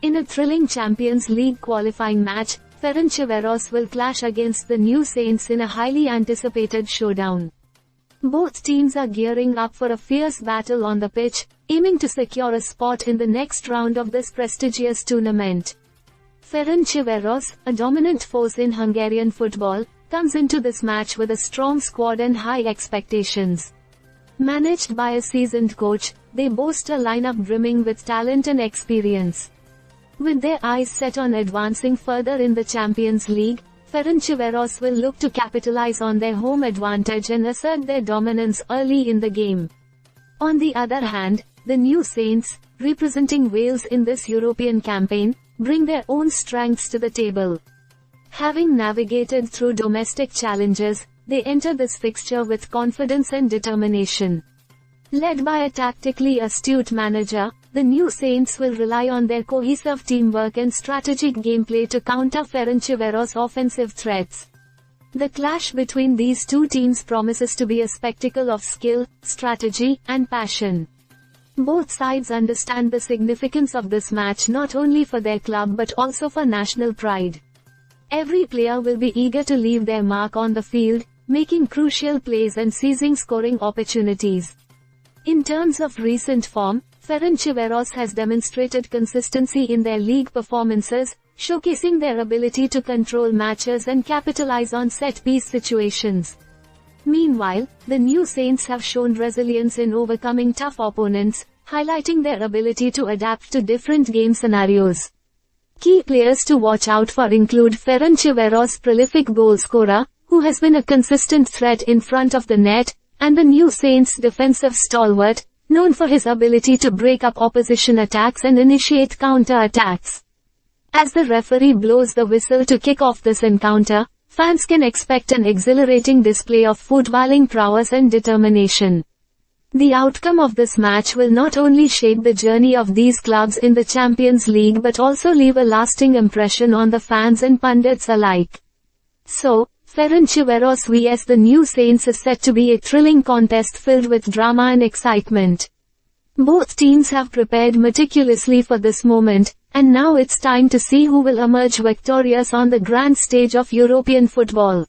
In a thrilling Champions League qualifying match, Ferencváros will clash against the New Saints in a highly anticipated showdown. Both teams are gearing up for a fierce battle on the pitch, aiming to secure a spot in the next round of this prestigious tournament. Ferencváros, a dominant force in Hungarian football, comes into this match with a strong squad and high expectations. Managed by a seasoned coach, they boast a lineup brimming with talent and experience. With their eyes set on advancing further in the Champions League, Ferencváros will look to capitalize on their home advantage and assert their dominance early in the game. On the other hand, the New Saints, representing Wales in this European campaign, bring their own strengths to the table. Having navigated through domestic challenges, they enter this fixture with confidence and determination. Led by a tactically astute manager, the New Saints will rely on their cohesive teamwork and strategic gameplay to counter Ferencváros' offensive threats. The clash between these two teams promises to be a spectacle of skill, strategy, and passion. Both sides understand the significance of this match not only for their club but also for national pride. Every player will be eager to leave their mark on the field, making crucial plays and seizing scoring opportunities. In terms of recent form, Ferencváros has demonstrated consistency in their league performances, showcasing their ability to control matches and capitalize on set-piece situations. Meanwhile, the New Saints have shown resilience in overcoming tough opponents, highlighting their ability to adapt to different game scenarios. Key players to watch out for include Ferencváros' prolific goalscorer, who has been a consistent threat in front of the net, and the New Saints' defensive stalwart, known for his ability to break up opposition attacks and initiate counter-attacks. As the referee blows the whistle to kick off this encounter, fans can expect an exhilarating display of footballing prowess and determination. The outcome of this match will not only shape the journey of these clubs in the Champions League but also leave a lasting impression on the fans and pundits alike. So, Ferencváros vs the New Saints is set to be a thrilling contest filled with drama and excitement. Both teams have prepared meticulously for this moment, and now it's time to see who will emerge victorious on the grand stage of European football.